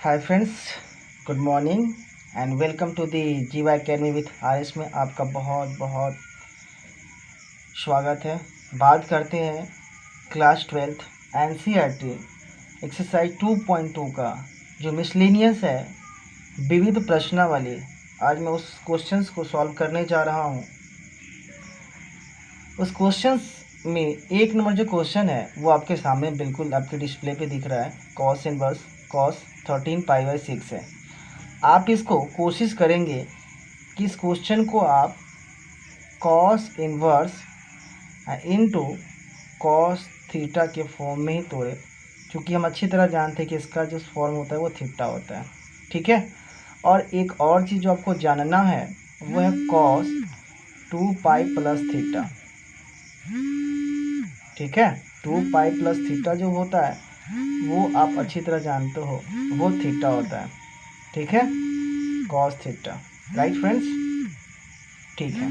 Hi friends, good morning and welcome to the Jeeva academy with RS में आपका बहुत बहुत स्वागत है। बात करते हैं क्लास 12th एनसीईआरटी एक्सरसाइज 2.2 का जो मिसलेनियस है, विविध प्रश्नावली। आज मैं उस क्वेश्चंस को सॉल्व करने जा रहा हूँ। उस क्वेश्चंस में एक नंबर जो क्वेश्चन है वो आपके सामने बिल्कुल आपके डिस्प्ले पे दिख रहा है। कॉस इनवर्स कॉस 13π/6 है। आप इसको कोशिश करेंगे कि इस क्वेश्चन को आप cos inverse into cos theta के फॉर्म में ही तोड़े, क्योंकि हम अच्छी तरह जानते हैं कि इसका जो फॉर्म होता है वो थीटा होता है। ठीक है। और एक और चीज़ जो आपको जानना है वो है कॉस 2π+θ। ठीक है। 2π+θ जो होता है वो आप अच्छी तरह जानते हो, वो थीटा होता है। ठीक है, कॉस थीटा। राइट फ्रेंड्स, ठीक है।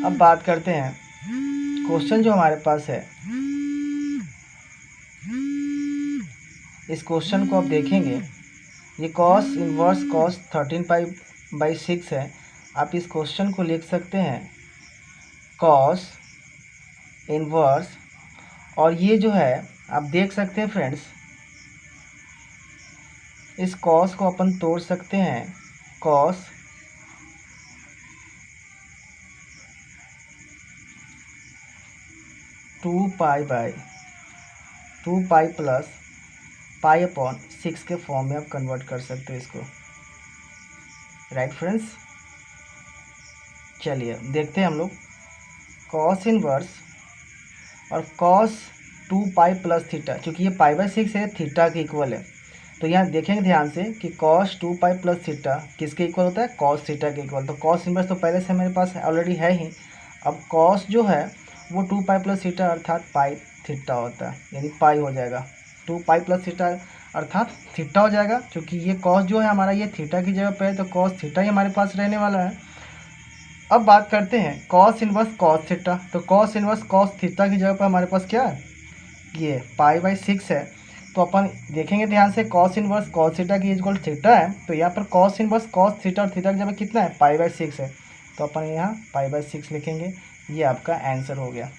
अब बात करते हैं क्वेश्चन जो हमारे पास है। इस क्वेश्चन को आप देखेंगे, ये कॉस इनवर्स कॉस 13π/6 है। आप इस क्वेश्चन को लिख सकते हैं कॉस इनवर्स, और ये जो है आप देख सकते हैं फ्रेंड्स, इस कॉस को अपन तोड़ सकते हैं कॉस 2π+π/6 के फॉर्म में आप कन्वर्ट कर सकते हो इसको। राइट फ्रेंड्स, चलिए देखते हैं हम लोग कॉस इनवर्स और कॉस 2π+θ, क्योंकि ये π/6 है, थीटा के इक्वल है। तो यहाँ देखेंगे ध्यान से कि cos 2π+θ किसके इक्वल होता है? cos थीटा के इक्वल। तो cos इनवर्स तो पहले से मेरे पास ऑलरेडी है ही। अब cos जो है वो 2π+θ अर्थात पाई थीटा होता है, यानी पाई हो जाएगा। 2π+θ अर्थात थीटा हो जाएगा, क्योंकि ये cos जो है हमारा ये थीटा की जगह पे है, तो cos थीटा ही हमारे पास रहने वाला है। अब बात करते हैं cos इनवर्स cos थीटा। तो cos इनवर्स cos थीटा की जगह पर हमारे पास क्या है? ये π/6 है। तो अपन देखेंगे ध्यान से, cos इनवर्स cos थीटा की इक्वल थीटा है, तो यहाँ पर cos इनवर्स cos थीटा और थीटा की जगह कितना है? π/6 है। तो अपन यहाँ π/6 लिखेंगे। ये आपका आंसर हो गया।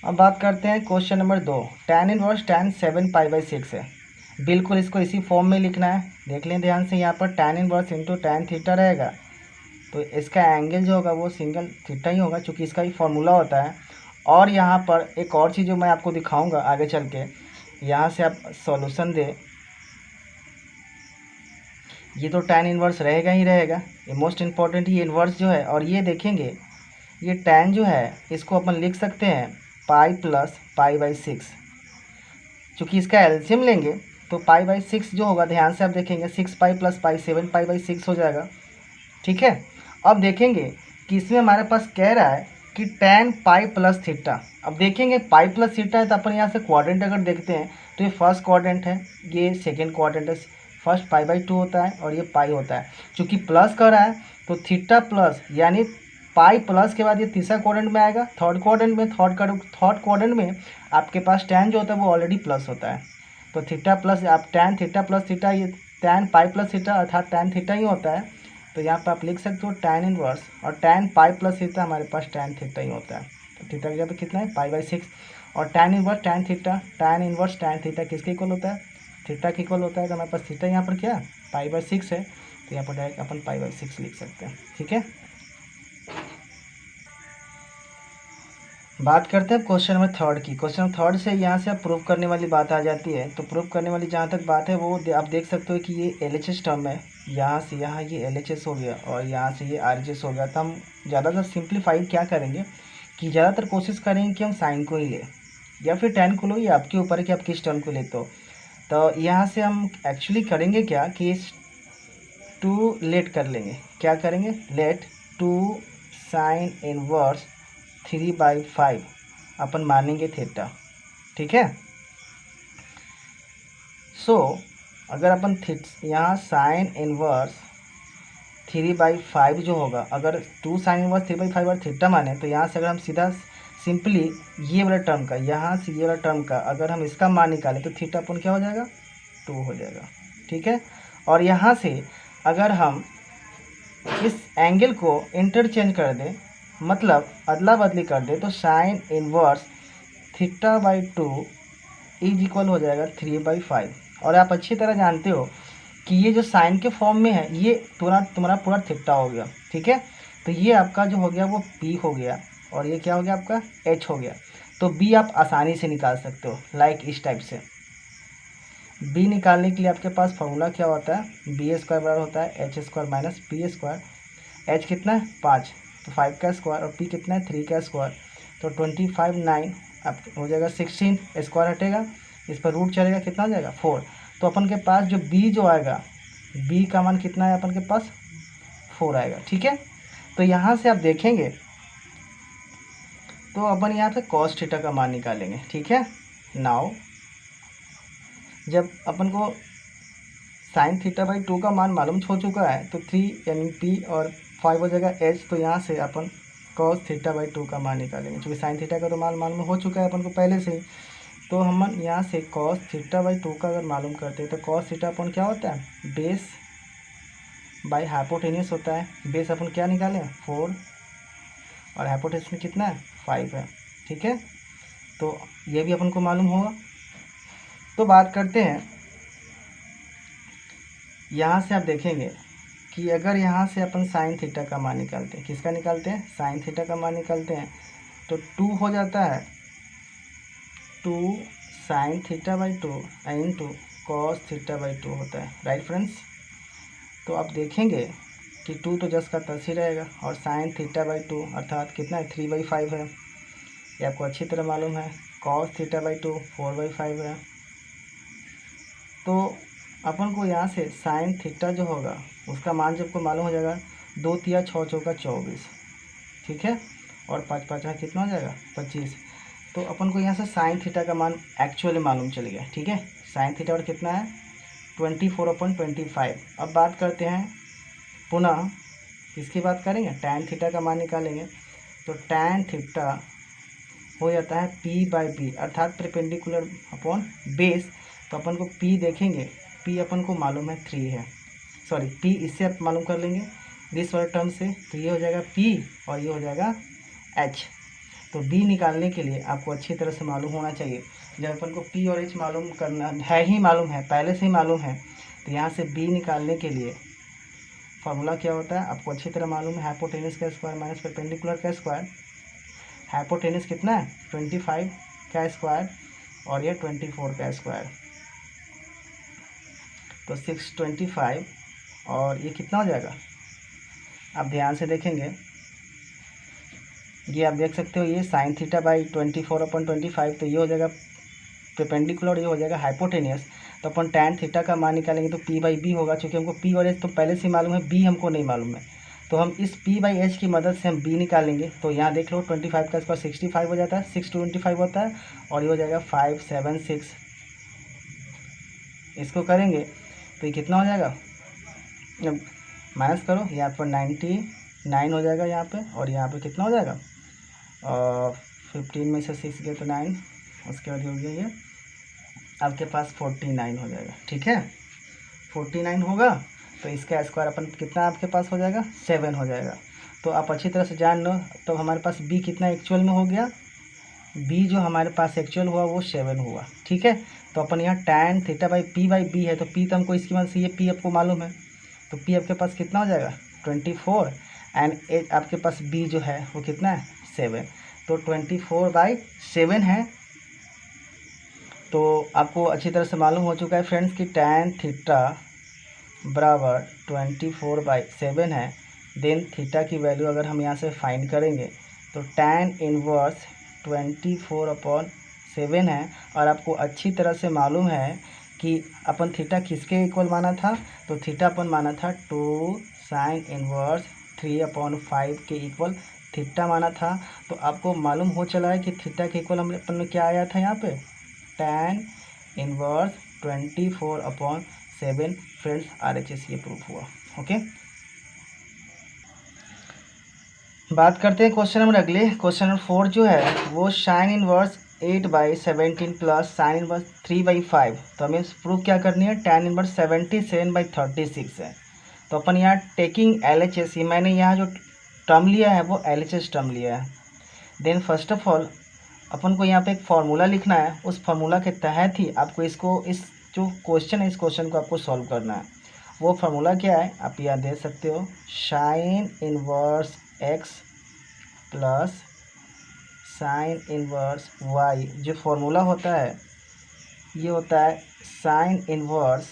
अब बात करते हैं question number 2। tan inverse tan 7π/6 है। बिल्कुल इसको इसी फॉर्म में लिखना है। देख लें ध्यान से, यहाँ पर tan inverse into tan theta रहेगा, तो इसका एंगल जो होगा वो सिंगल थीटा ही होगा, क्योंकि इसका ही फॉर्मूला होता है। और यहाँ पर एक और चीज़ जो मैं आपको दिखाऊंगा आगे चल के, यहाँ से आप सॉल्यूशन दे, ये तो tan इनवर्स रहेगा ही रहेगा, ये मोस्ट इम्पॉर्टेंट ये इनवर्स जो है। और ये देखेंगे, ये tan जो है इसको अपन लिख सकते हैं π+π/6, चूँकि इसका एलसीएम लेंगे तो π/6 जो होगा, ध्यान से आप देखेंगे 6π + π 7π/6 हो जाएगा। ठीक है। अब देखेंगे कि इसमें हमारे पास कह रहा है कि tan π+θ। अब देखेंगे π+θ है, तो अपन यहाँ से क्वाड्रेंट अगर देखते हैं तो ये फर्स्ट क्वाड्रेंट है, ये सेकंड क्वाड्रेंट है। फर्स्ट π/2 होता है और ये पाई होता है। चूँकि प्लस कर रहा है तो थीटा प्लस, यानी पाई प्लस के बाद ये तीसरा क्वाड्रेंट में आएगा। थर्ड क्वाड्रेंट में आपके पास tan जो होता है वो ऑलरेडी प्लस होता है। तो थीटा प्लस आप tan थीटा प्लस थीटा, ये tan π+θ अर्थात tan थीटा ही होता है। तो यहाँ पर आप लिख सकते हो tan इनवर्स, और tan π+θ हमारे पास tan थीटा ही होता है। तो थीटा की जगह पर कितना है? π/6। और tan इनवर्स tan थीटा किसके इक्वल होता है? थीटा के इक्वल होता है। तो हमारे पास थीटा यहाँ पर क्या है? π/6 है। तो यहाँ पर डायरेक्ट अपन π/6 लिख सकते हैं। ठीक है। बात करते हैं क्वेश्चन नंबर 3 की। क्वेश्चन नंबर 3 से यहाँ से आप प्रूव करने वाली बात आ जाती है। तो प्रूव करने वाली जहाँ तक बात है वो आप देख सकते हो कि ये LHS टर्म है, यहाँ से यहाँ ये LHS हो गया और यहाँ से ये RHS हो गया। तो हम ज़्यादातर सिंप्लीफाई क्या करेंगे कि ज़्यादातर कोशिश करेंगे कि हम साइन को ही लें या फिर tan को लो, ये आपके ऊपर है कि आप किस टर्म को लेते हो। तो यहाँ से हम एक्चुअली करेंगे क्या कि 2 लेट कर लेंगे। क्या करेंगे? लेट 2 साइन इनवर्स 3/5 अपन मानेंगे थीटा। ठीक है। सो अगर अपन यहाँ साइन इनवर्स 3/5 जो होगा, अगर 2 साइन इनवर्स 3/5 और थीटा माने, तो यहाँ से अगर हम सीधा सिंपली ये वाला टर्म का, यहाँ से ये वाला टर्म का अगर हम इसका मान निकालें तो थीटा अपन क्या हो जाएगा, 2 हो जाएगा। ठीक है, और यहाँ से अगर हम इस एंगल को इंटरचेंज कर दें, मतलब अदला बदली कर दें, तो sine inverse theta by 2 is equal हो जाएगा 3/5। और आप अच्छी तरह जानते हो कि ये जो साइन के फॉर्म में है ये तुम्हारा पूरा थीटा हो गया। ठीक है, तो ये आपका जो हो गया वो पी हो गया और ये क्या हो गया आपका एच हो गया। तो बी आप आसानी से निकाल सकते हो, लाइक इस टाइप से। बी निकालने के लिए आपके पास फॉर्मूला क्या होता है, बी स्क्वायर बराबर होता है H square minus P square. H कितना है 5, तो 5 का स्क्वायर, और पी कितना है 3 का स्क्वायर, तो 25 9 अब हो जाएगा 16, स्क्वायर हटेगा, इस पर रूट चलेगा, कितना हो जाएगा 4। तो अपन के पास जो बी जो आएगा, बी का मान कितना है अपन के पास 4 आएगा। ठीक है, तो यहाँ से आप देखेंगे तो अपन यहाँ पे कॉस थीटा का मान निकालेंगे। ठीक है, नाउ जब अपन को साइन थीटा बाई 2 का मान मालूम हो चुका है तो 3 यानी पी और 5 हो जाएगा एच, तो यहाँ से अपन कॉस थीटा बाई 2 का मान निकालेंगे। क्योंकि साइन थीटा का तो मान मालूम हो चुका है अपन को पहले से ही, तो हम यहाँ से कॉस थीटा बाई 2 का अगर मालूम करते हैं तो कॉस थीटा अपन क्या होता है, बेस बाई हाइपोटेनियस होता है। बेस अपन क्या निकाले 4 और हाइपोटेनियस में कितना है 5 है। ठीक है, तो ये भी अपन को मालूम होगा। तो बात करते हैं, यहाँ से आप देखेंगे कि अगर यहाँ से अपन साइन थीटा का मान निकालते हैं, किसका निकालते हैं, साइन थीटा का मान निकालते हैं, तो 2 हो जाता है 2 sine theta by 2 into cos theta by 2 होता है। राइट फ्रेंड्स, तो आप देखेंगे कि 2 तो जस्ट का तस ही रहेगा, और साइन थीटा बाई 2 अर्थात कितना है 3/5 है, ये आपको अच्छी तरह मालूम है। कॉस थीटा बाई 2 4/5 है। तो अपन को यहाँ से साइन थीटा जो होगा उसका मान जब को मालूम हो जाएगा, 2 तिया 6 चौका 24। ठीक है, और 5 5 कितना हो जाएगा 25। तो अपन को यहाँ से साइन थीटा का मान एक्चुअली मालूम चल गया। ठीक है, साइन थीटा और कितना है 24/25। अब बात करते हैं पुनः किसकी बात करेंगे, टैन थीटा का मान निकालेंगे। तो टैन थीटा हो जाता है पी बाई बी अर्थात परपेंडिकुलर अपॉन बेस। तो अपन को पी देखेंगे, पी अपन को मालूम है 3 है, सॉरी पी इससे आप मालूम कर लेंगे दिस वाले टर्म से, तो ये हो जाएगा पी और ये हो जाएगा एच। तो बी निकालने के लिए आपको अच्छी तरह से मालूम होना चाहिए। जब अपन को पी और एच मालूम करना है, ही मालूम है, पहले से ही मालूम है, तो यहाँ से बी निकालने के लिए फार्मूला क्या होता है आपको अच्छी तरह मालूम है, हाइपोटेनस का स्क्वायर माइनस परपेंडिकुलर का स्क्वायर। हाइपोटेनस कितना है 25 का स्क्वायर और ये 24 का स्क्वायर, तो 625 और ये कितना हो जाएगा, आप ध्यान से देखेंगे ये आप देख सकते हो, ये साइन थीटा बाई 24/25, तो ये हो जाएगा परपेंडिकुलर, ये हो जाएगा हाइपोटेनियस। तो अपन टैन थीटा का मान निकालेंगे तो पी बाई बी होगा, क्योंकि हमको पी और एच तो पहले से मालूम है, बी हमको नहीं मालूम है। तो हम इस पी बाई एच की मदद से हम बी निकालेंगे। तो यहाँ देख लो 25 का स्क्वायर 65 हो जाता है, 6 25 होता है, और ये हो जाएगा 576। इसको करेंगे तो ये कितना हो जाएगा, माइनस करो, यहाँ पर 99 हो जाएगा यहाँ पे, और यहाँ पे कितना हो जाएगा 15 में से 6 गया तो 9, उसके बाद हो गया ये आपके पास 49 हो जाएगा। ठीक है, 49 होगा तो इसका स्क्वायर अपन कितना आपके पास हो जाएगा 7 हो जाएगा। तो आप अच्छी तरह से जान लो, तो हमारे पास बी कितना एक्चुअल में हो गया, बी जो हमारे पास एक्चुअल हुआ वो 7 हुआ। ठीक है, तो अपन यहाँ टैन थीटा बाई बी है, तो पी तो हमको इसकी मदद से, ये पी आपको मालूम है, तो पी आपके पास कितना हो जाएगा 24 एंड आपके पास बी जो है वो कितना है 7, तो 24/7 है। तो आपको अच्छी तरह से मालूम हो चुका है फ्रेंड्स कि टैन थीटा बराबर 24/7 है। देन थीटा की वैल्यू अगर हम यहाँ से फाइंड करेंगे तो टैन इनवर्स 24/7 है। और आपको अच्छी तरह से मालूम है कि अपन थीटा किसके इक्वल माना था, तो थीटा अपन माना था 2 साइन इनवर्स 3/5 के इक्वल थीटा माना था। तो आपको मालूम हो चला है कि थीटा के इक्वल हम अपन में क्या आया था यहाँ पे, टैन इनवर्स 24/7 फ्रेंड्स, RHS ये प्रूफ हुआ। ओके, बात करते हैं क्वेश्चन नंबर अगले। क्वेश्चन नंबर 4 जो है वो sine inverse 8/17 plus sine inverse 3/5। तो हमें प्रूफ क्या करनी है, tan इनवर्स 77/36 है। तो अपन यहाँ टेकिंग LHS, मैंने यहाँ जो टर्म लिया है वो LHS टर्म लिया है। देन फर्स्ट ऑफ ऑल अपन को यहाँ पे एक फार्मूला लिखना है, उस फार्मूला के तहत ही आपको इसको, इस जो क्वेश्चन है इस क्वेश्चन को आपको सॉल्व करना है। वो फार्मूला क्या है आप यहाँ दे सकते हो, sine inverse x plus sine inverse y। जो फार्मूला होता है ये होता है sine inverse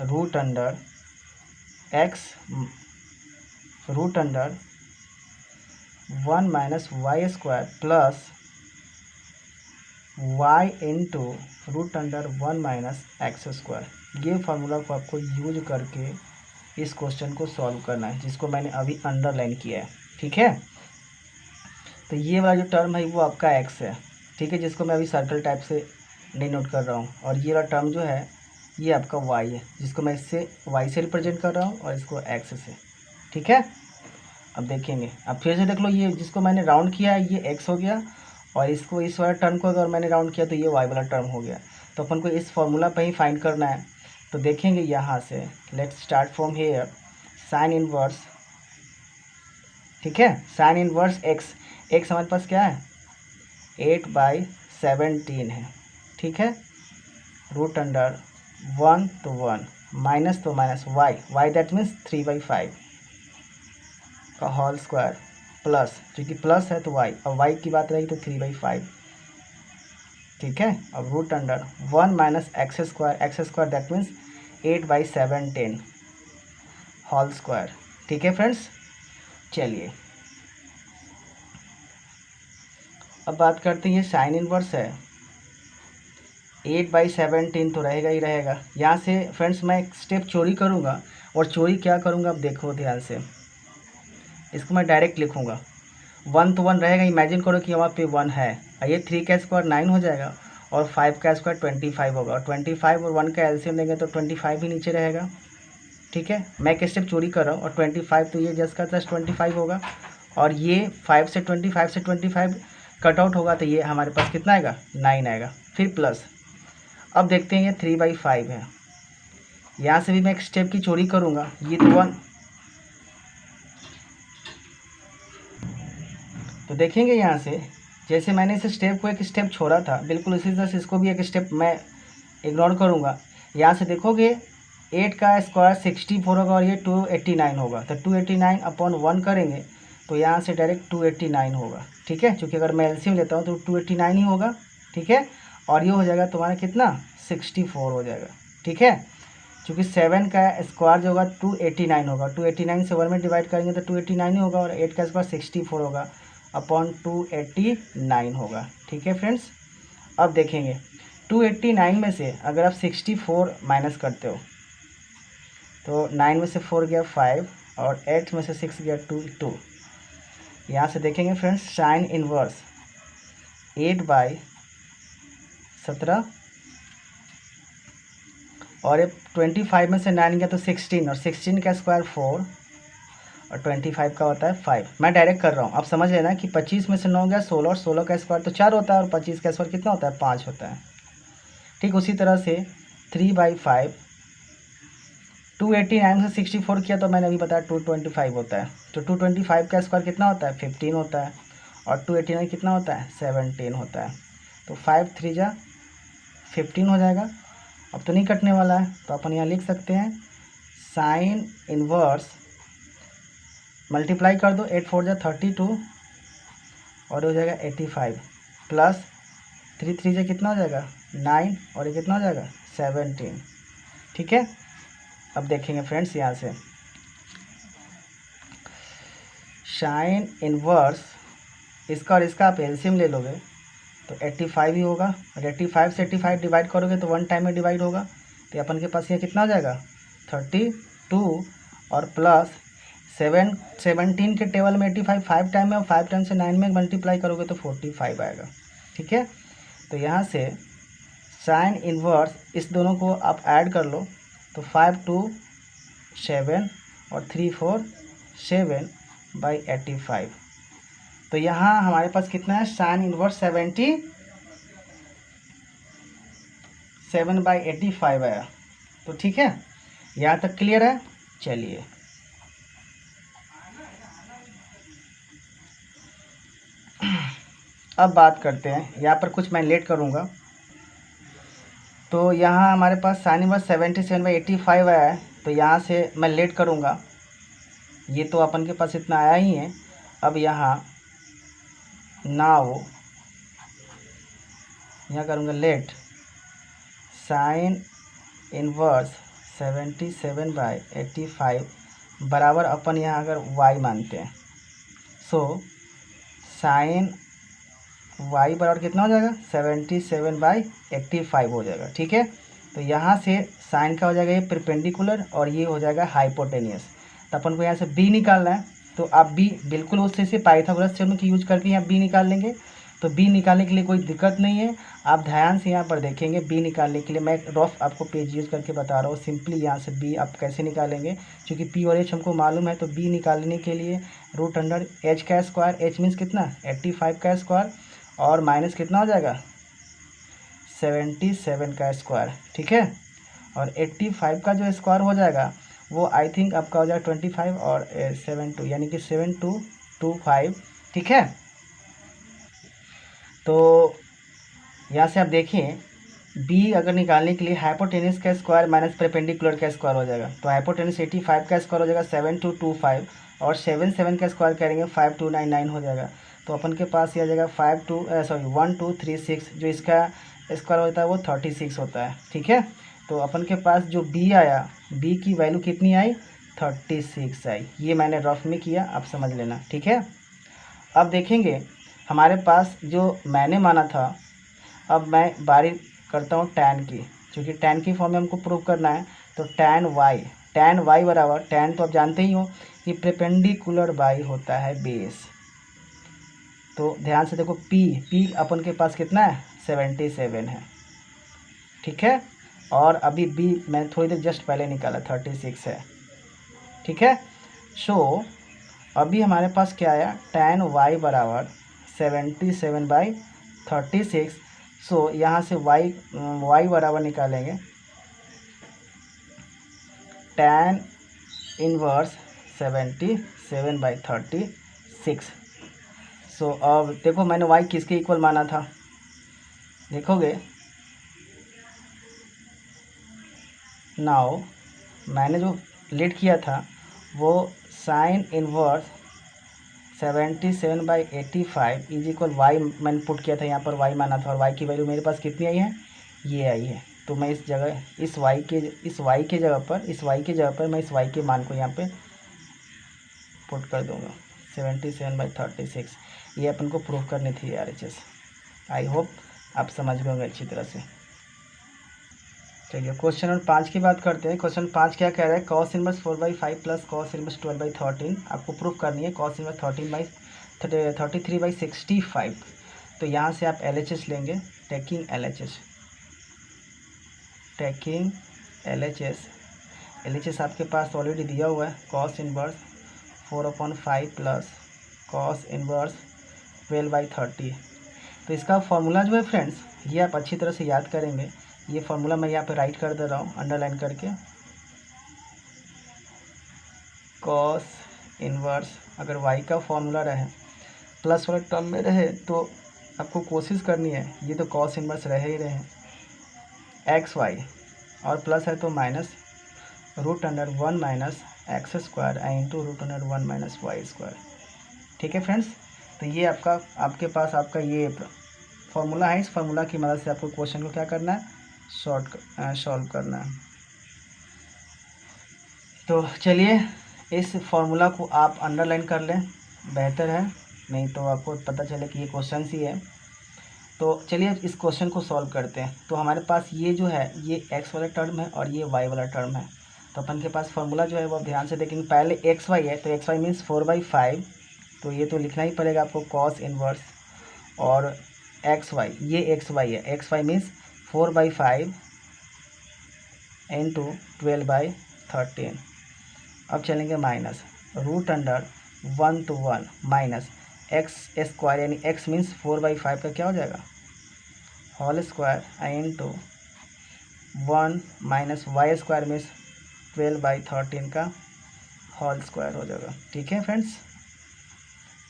root under x root under 1 minus y square plus y into root under 1 minus x square. ये फार्मूला को आपको यूज करके इस क्वेश्चन को सॉल्व करना है, जिसको मैंने अभी अंडरलाइन किया है। ठीक है, तो ये वाला जो टर्म है वो आपका x है। ठीक है, जिसको मैं अभी सर्कल टाइप से डिनोट कर रहा हूँ। और ये वाला टर्म जो है ये आपका y है, जिसको मैं इससे y से रिप्रेजेंट कर रहा हूँ और इसको x से। ठीक है, अब देखेंगे, अब फिर से देख लो, ये जिसको मैंने राउंड किया है ये x हो गया, और इसको, इस वाला टर्म को अगर मैंने राउंड किया तो ये y वाला टर्म हो गया। तो अपन को इस फॉर्मूला पे ही फाइंड करना है। तो देखेंगे यहाँ से, let's start from here, sine inverse. ठीक है, साइन इनवर्स x हमारे पास क्या है 8/17 है। ठीक है, रूट अंडर 1 तो 1 माइनस तो माइनस y दैट मीन्स 3/5 का होल स्क्वायर प्लस, क्योंकि प्लस है तो y, अब y की बात रहेगी तो 3/5। ठीक है, अब root under 1 minus x square that means 8/17 whole square. ठीक है फ्रेंड्स, चलिए अब बात करते हैं, ये साइन इनवर्स है 8/17 तो रहेगा ही रहेगा। यहाँ से फ्रेंड्स मैं एक स्टेप चोरी करूँगा, और चोरी क्या करूँगा अब देखो ध्यान से, इसको मैं डायरेक्ट लिखूँगा। 1 तो 1 रहेगा, इमेजिन करो कि वहाँ पे 1 है, ये 3 का स्क्वायर 9 हो जाएगा, और 5 का स्क्वायर 25 होगा, और 25 और 1 का एलसीएम देंगे तो 25 ही नीचे रहेगा। ठीक है, मैं एक स्टेप चोरी कर रहा हूँ, और 25 तो ये जस्ट का जस्ट 25 होगा, और ये 5 से 25 कट आउट होगा, तो ये हमारे पास कितना आएगा 9 आएगा, फिर प्लस। अब देखते हैं ये 3/5 है, यहाँ से भी मैं एक स्टेप की चोरी करूँगा, ये तो 1, तो देखेंगे यहाँ से जैसे मैंने इस स्टेप को एक स्टेप छोड़ा था, बिल्कुल इसी तरह से इसको भी एक स्टेप मैं इग्नोर करूँगा। यहाँ से देखोगे 8 का स्क्वायर 64 होगा, और ये 289 होगा, तो 289 अपॉन 1 करेंगे तो यहाँ से डायरेक्ट 289 होगा। ठीक है, क्योंकि अगर मैं एलसीएम लेता हूँ तो 289 ही होगा। ठीक है, और ये हो जाएगा तुम्हारा कितना 64 हो जाएगा। ठीक है, क्योंकि 7 का स्क्वायर जो होगा 289 होगा, 289 से 1 में डिवाइड करेंगे तो 289 ही होगा, और 8 का स्क्वायर 64 होगा अपॉन 289 होगा। ठीक है फ्रेंड्स, अब देखेंगे 289 में से अगर आप 64 माइनस करते हो तो 9 में से 4 गया 5, और 8 में से 6 गया 2। यहाँ से देखेंगे फ्रेंड्स, साइन इनवर्स 8/17, और ये 25 में से 9 गया तो 16, और 16 का स्क्वायर 4, और 25 का होता है 5। मैं डायरेक्ट कर रहा हूँ, आप समझ लेना कि 25 में से 9 गया 16, और 16 का स्क्वायर तो 4 होता है, और 25 का स्क्वायर कितना होता है 5 होता है। ठीक उसी तरह से 3/5, 289 से 64 किया तो मैंने अभी बताया 225 होता है, तो 225 का स्क्वायर कितना होता है 15 होता है, और 289 कितना होता है 17 होता है, तो 5 3 जा 15 हो जाएगा। अब तो नहीं कटने वाला है, तो अपन यहाँ लिख सकते हैं साइन इनवर्स, मल्टीप्लाई कर दो, 8 4 जा 32, और हो जाएगा 85, प्लस 3 3 जा कितना हो जाएगा 9, और ये कितना हो जाएगा 17। ठीक है, अब देखेंगे फ्रेंड्स, यहाँ से साइन इनवर्स इसका और इसका आप एलसीएम ले लोगे तो 85 ही होगा, और 85 से 85 डिवाइड करोगे तो 1 टाइम में डिवाइड होगा, तो अपन के पास ये कितना हो जाएगा 32, और प्लस 17 के टेबल में 85 5 टाइम में, और 5 टाइम से 9 में मल्टीप्लाई करोगे तो 45 आएगा। ठीक है, तो यहाँ से साइन इनवर्स इस दोनों को आप ऐड कर लो, तो 5 2 7 और 3 4 7/85, तो यहाँ हमारे पास कितना है, साइन इनवर्स 77/85 आया। तो ठीक है, यहाँ तक क्लियर है। चलिए अब बात करते हैं, यहाँ पर कुछ मैं लेट करूँगा। तो यहाँ हमारे पास साइन इनवर्स 77/85 आया है, तो यहाँ से मैं लेट करूँगा। ये तो अपन के पास इतना आया ही है। अब यहाँ नाउ यहाँ करूँगा लेट साइन इनवर्स 77/85 बराबर अपन यहाँ अगर y मानते हैं, सो साइन y बराबर कितना हो जाएगा, 77/85 हो जाएगा। ठीक है, तो यहाँ से साइन का हो जाएगा ये परपेंडिकुलर और ये हो जाएगा हाइपोटेनियस। तो अपन को यहाँ से b निकालना है। तो आप b बिल्कुल उससे से पाइथागोरस थ्योरम की यूज करके यहाँ b निकाल लेंगे। तो b निकालने के लिए कोई दिक्कत नहीं है, आप ध्यान से यहाँ पर देखेंगे। b निकालने के लिए मैं रफ आपको पेज यूज करके बता रहा हूँ। सिंपली यहाँ से b आप कैसे निकालेंगे, क्योंकि p और h हमको मालूम है। तो b निकालने के लिए रूट अंडर h का स्क्वायर, h मीन्स कितना 85 का स्क्वायर, और माइनस कितना हो जाएगा 77 का स्क्वायर। ठीक है, और 85 का जो स्क्वायर हो जाएगा वो आई थिंक आपका हो जाएगा 25 और 72, यानी कि 7225। ठीक है, तो यहाँ से आप देखिए b अगर निकालने के लिए हाइपोटेनिस का स्क्वायर माइनस परपेंडिकुलर का स्क्वायर हो जाएगा। तो हाइपोटेनिस 85 का स्क्वायर हो जाएगा 7225, और 77 का स्क्वायर करेंगे 5299 हो जाएगा। तो अपन के पास ये आ जाएगा 1236, जो इसका स्क्वायर होता है वो 36 होता है। ठीक है, तो अपन के पास जो b आया, b की वैल्यू कितनी आई, 36 आई। ये मैंने रफ में किया, आप समझ लेना। ठीक है, अब देखेंगे हमारे पास जो मैंने माना था, अब मैं बारी करता हूँ टैन की, क्योंकि टैन की फॉर्म में हमको प्रूव करना है। तो टैन y बराबर, टैन तो आप जानते ही हो कि परपेंडिकुलर बाई होता है बेस। तो ध्यान से देखो p अपन के पास कितना है 77 है। ठीक है, और अभी b मैं थोड़ी देर जस्ट पहले निकाला 36 है। ठीक है, सो अभी हमारे पास क्या आया, टैन y बराबर 77/36। सो यहाँ से y बराबर निकालेंगे टैन इनवर्स 77/36। सो अब देखो मैंने y किसके इक्वल माना था, देखोगे नाउ मैंने जो लेट किया था वो sine inverse 77/85 is equal y मैंने पुट किया था, यहाँ पर y माना था, और y की वैल्यू मेरे पास कितनी आई है, ये आई है। तो मैं इस जगह इस y के जगह पर मैं इस y के मान को यहाँ पे पुट कर दूँगा 77/36। ये अपन को प्रूफ करनी थी RHS। आई होप आप समझ गए होंगे अच्छी तरह से। चलिए क्वेश्चन नंबर 5 की बात करते हैं। क्वेश्चन 5 क्या कह रहा है, cos inverse 4/5 plus cos inverse 12/13 आपको प्रूफ करनी है। Cos inverse 33/65। तो यहाँ से आप LHS लेंगे, टेकिंग LHS आपके पास ऑलरेडी दिया हुआ है। Cos inverse 4/5 plus cos inverse 12/30। तो इसका फॉर्मूला जो है फ्रेंड्स, ये आप अच्छी तरह से याद करेंगे। ये फार्मूला मैं यहाँ पे राइट कर दे रहा हूँ अंडरलाइन करके। कॉस इनवर्स अगर y का फॉर्मूला रहे प्लस वाले टर्म में रहे तो आपको कोशिश करनी है, ये तो कॉस इनवर्स रहे ही रहे XY, और प्लस है तो minus √1 minus x square into √1 minus y square. ठीक है फ्रेंड्स, तो ये आपके पास आपका ये फॉर्मूला है। इस फार्मूला की मदद से आपको क्वेश्चन को क्या करना है, सॉल्व करना है। तो चलिए इस फॉर्मूला को आप अंडरलाइन कर लें, बेहतर है, नहीं तो आपको पता चले कि ये क्वेश्चन ही है। तो चलिए इस क्वेश्चन को सॉल्व करते हैं। तो हमारे पास ये जो है ये x वाला टर्म है और ये y वाला टर्म है। तो अपन के पास फॉर्मूला जो है वो ध्यान से देखेंगे। पहले XY है तो XY मीन्स 4/5, तो ये तो लिखना ही पड़ेगा आपको कॉस इनवर्स, और XY ये XY है, XY मीन्स 4/5 इंटू 12/13। अब चलेंगे minus √1 to 1 minus x square यानी एक्स मीन्स 4/5 का क्या हो जाएगा whole square into 1 minus y square means 12/13 का होल स्क्वायर हो जाएगा। ठीक है फ्रेंड्स,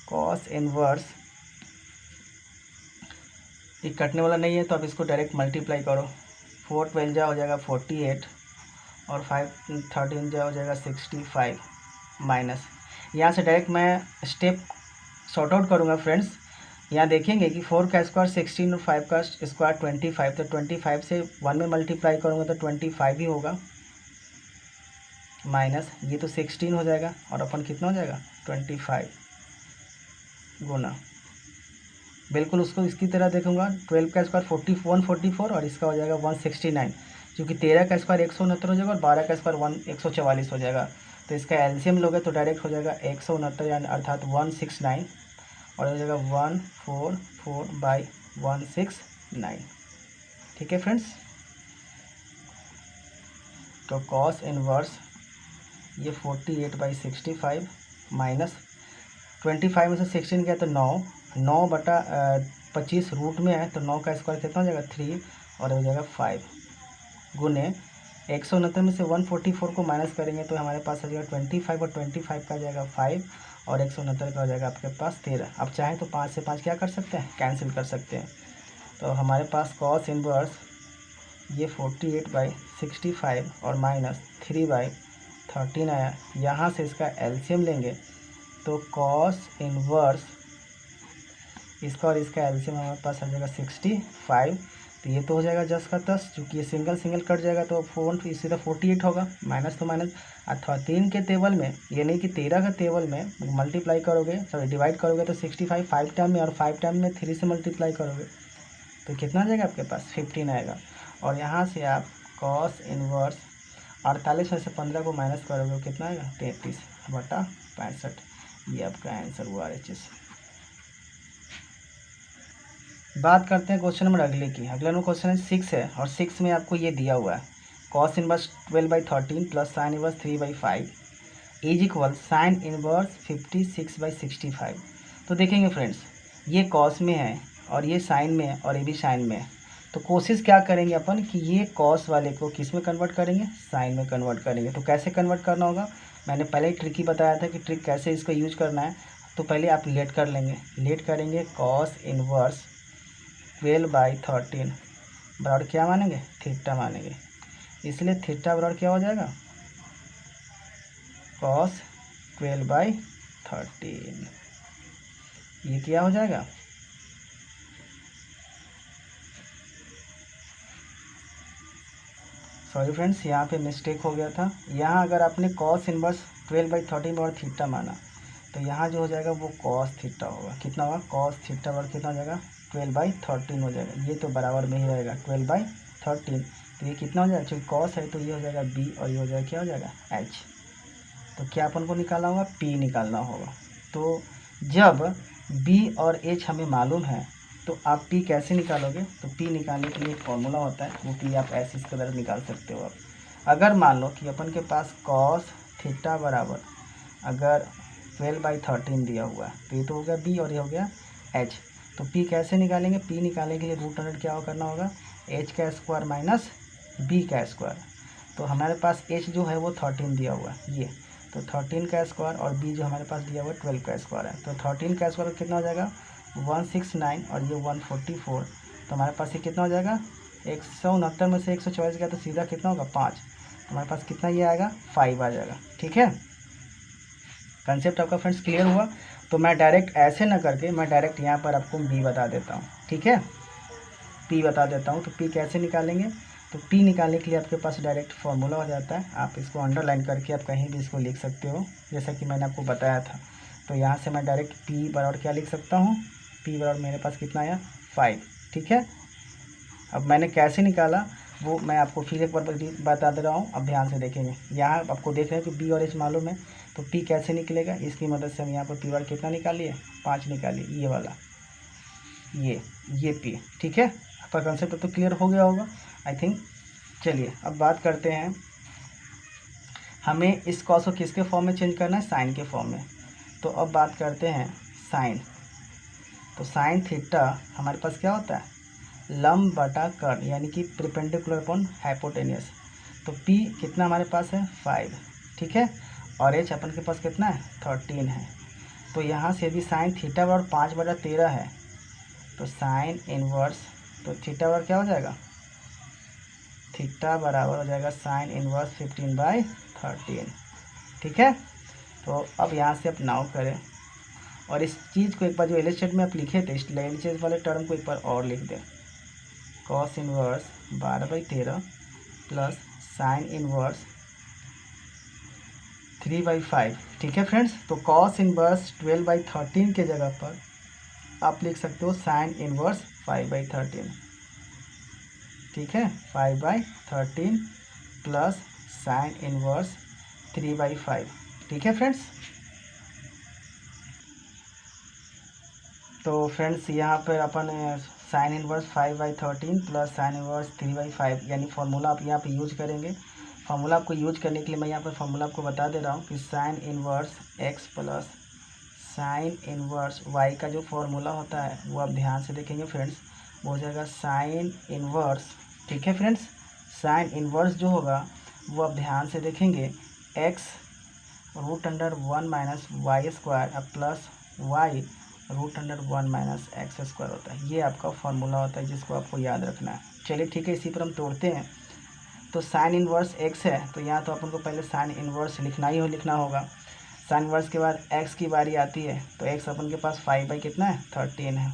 कॉस इनवर्स ये कटने वाला नहीं है तो आप इसको डायरेक्ट मल्टीप्लाई करो। 4 12 जा हो जाएगा 48 और 5 13 जा हो जाएगा 65 माइनस यहाँ से डायरेक्ट मैं स्टेप सॉर्ट आउट करूँगा फ्रेंड्स। यहाँ देखेंगे कि 4 का स्क्वायर 16 और 5 का स्क्वायर 25, तो 25 से 1 में मल्टीप्लाई करूँगा तो 25 ही होगा, माइनस ये तो 16 हो जाएगा और अपन कितना हो जाएगा 25 गुना, बिल्कुल उसको इसकी तरह देखूंगा। 12 का स्क्वायर 144 और इसका हो जाएगा 169, क्योंकि 13 का स्क्वायर 169 हो जाएगा और 12 का स्क्वायर 144 हो जाएगा। तो इसका एलसीएम लोगे तो डायरेक्ट हो जाएगा 169 यानी अर्थात 169 और हो जाएगा 144/169। ठीक है फ्रेंड्स, तो कॉस इनवर्स ये 48/65 माइनस 25 में से 16 गया तो 9/25 रूट में है तो 9 का स्क्वायर कितना हो जाएगा 3 और हो जाएगा 5 गुने 169 में से 144 को माइनस करेंगे तो हमारे पास आ जाएगा 25 और 25 का आ जाएगा 5 और 169 का हो जाएगा आपके पास 13। अब चाहें तो 5 से 5 क्या कर सकते हैं कैंसिल कर सकते हैं। तो हमारे पास कॉस इनवर्स ये 48/65 और माइनस 3/13 आया। यहाँ से इसका एलसीएम लेंगे तो कॉस इनवर्स इसका और इसका एलसीएम हमारे पास आ जाएगा 65। तो ये तो हो जाएगा 10 का 10, चूँकि ये सिंगल सिंगल कट जाएगा तो 4 सीधा 48 होगा, माइनस तो माइनस। अथवा 3 के टेबल में ये नहीं कि 13 के टेबल में मल्टीप्लाई करोगे सॉरी डिवाइड करोगे तो 65 5 टाइम में और 5 टाइम में 3 से मल्टीप्लाई करोगे तो कितना आ जाएगा आपके पास 15 आएगा। और यहाँ से आप कॉस इनवर्स 48 में से 15 को माइनस करोगे तो कितना आएगा 33/65। ये आपका आंसर हुआ RHS। बात करते हैं क्वेश्चन नंबर अगले की। अगला नंबर क्वेश्चन है 6 है और 6 में आपको ये दिया हुआ है cos inverse 12/13 plus sine inverse 3/5 is equal sine inverse 56/65। तो देखेंगे फ्रेंड्स ये कॉस में है और ये साइन में है और ये भी साइन में है, तो कोशिश क्या करेंगे अपन कि ये कॉस वाले को किस में कन्वर्ट करेंगे साइन में कन्वर्ट करेंगे। तो कैसे कन्वर्ट करना होगा मैंने पहले ही ट्रिक ही बताया था कि ट्रिक कैसे इसको यूज करना है। तो पहले आप लेट कर लेंगे, लेट करेंगे कॉस इनवर्स 12/13 बराबर क्या मानेंगे थीटा मानेंगे, इसलिए थीटा बराबर क्या हो जाएगा कॉस 12/13। ये क्या हो जाएगा सॉरी फ्रेंड्स यहाँ पे मिस्टेक हो गया था। यहाँ अगर आपने कॉस इनवर्स 12/13 और थीटा माना तो यहाँ जो हो जाएगा वो कॉस थीटा होगा। कितना होगा कॉस थीटा बराबर कितना हो जाएगा 12/13 हो जाएगा। ये तो बराबर में ही रहेगा 12/13। तो ये कितना हो जाएगा क्योंकि कॉस है तो ये हो जाएगा b और ये हो जाएगा क्या हो जाएगा h। तो क्या अपन को निकालना होगा p निकालना होगा। तो जब b और h हमें मालूम है तो आप p कैसे निकालोगे तो p निकालने के लिए एक फॉर्मूला होता है वो p आप ऐसे इसके तरह निकाल सकते हो। आप अगर मान लो कि अपन के पास कॉस थीटा बराबर अगर 12/13 दिया हुआ है तो ये तो हो गया b और ये हो गया h। तो p कैसे निकालेंगे p निकालने के लिए √100 क्या करना होगा h का स्क्वायर माइनस b का स्क्वायर। तो हमारे पास h जो है वो 13 दिया हुआ है ये, तो 13 का स्क्वायर और b जो हमारे पास दिया हुआ है 12 का स्क्वायर है। तो 13 का स्क्वायर कितना हो जाएगा 169 और ये 144। तो हमारे पास ये कितना हो जाएगा 169 में से 144 गया तो सीधा कितना होगा 5। तो हमारे पास कितना ये आएगा 5 आ जाएगा। ठीक है, कंसेप्ट आपका फ्रेंड्स क्लियर हुआ। तो मैं डायरेक्ट ऐसे ना करके मैं डायरेक्ट यहाँ पर आपको b बता देता हूँ। ठीक है, p बता देता हूँ। तो p कैसे निकालेंगे तो p निकालने के लिए आपके पास डायरेक्ट फार्मूला हो जाता है। आप इसको अंडरलाइन करके आप कहीं भी इसको लिख सकते हो जैसा कि मैंने आपको बताया था। तो यहाँ से मैं डायरेक्ट p बराबर क्या लिख सकता हूँ p बराबर मेरे पास कितना आया 5। ठीक है, अब मैंने कैसे निकाला वो मैं आपको फिर एक बार बता दे रहा हूँ। अब ध्यान से देखेंगे, यहाँ आपको देख रहे हैं कि b और h मालूम है तो p कैसे निकलेगा इसकी मदद से हम यहाँ पर p वाला कितना निकालिए 5 निकालिए ये वाला ये p। ठीक है, आपका कंसेप्ट तो क्लियर हो गया होगा आई थिंक। चलिए अब बात करते हैं हमें इस कॉस को किसके फॉर्म में चेंज करना है साइन के फॉर्म में। तो अब बात करते हैं साइन। तो साइन थीटा हमारे पास क्या होता है, लंब बटा कर्ण, यानी कि परपेंडिकुलर अपॉन हाइपोटेनियस। तो P कितना हमारे पास है 5, ठीक है, और H अपन के पास कितना है 13 है। तो यहाँ से यदि साइन थीटा बराबर 5/13 है तो साइन इनवर्स, तो थीटा बराबर क्या हो जाएगा, थीटा बराबर हो जाएगा साइन इनवर्स 15/13, ठीक है। तो अब यहाँ से आप नाउ करें और इस चीज़ को एक बार जो एलएचएट में आप लिखे थे इस एलएचएट वाले टर्म को एक बार और लिख दें, cos inverse 12/13 plus sine inverse 3/5, ठीक है फ्रेंड्स। तो कॉस इनवर्स 12/13 के जगह पर आप लिख सकते हो साइन इनवर्स 5/13, ठीक है, 5/13 प्लस साइन इनवर्स 3/5, ठीक है फ्रेंड्स। तो फ्रेंड्स यहाँ पर अपन sine inverse 5/13 plus sine inverse 3/5 यानी फार्मूला आप यहाँ पे यूज करेंगे। फार्मूला आपको यूज करने के लिए मैं यहाँ पर फार्मूला आपको बता दे रहा हूँ कि sign inverse x plus sine inverse y का जो फार्मूला होता है वो आप ध्यान से देखेंगे फ्रेंड्स, वो हो जाएगा साइन इनवर्स, ठीक है फ्रेंड्स। साइन इनवर्स जो होगा वो आप ध्यान से देखेंगे x √1 माइनस वाई स्क्वायर अब plus y √1 minus x square होता है। ये आपका फार्मूला होता है जिसको आपको याद रखना है। चलिए ठीक है, इसी पर हम तोड़ते हैं। तो साइन इनवर्स x है तो यहाँ तो अपन को पहले साइन इनवर्स लिखना होगा। साइन इनवर्स के बाद x की बारी आती है तो x अपन के पास 5 कितना है 13 है,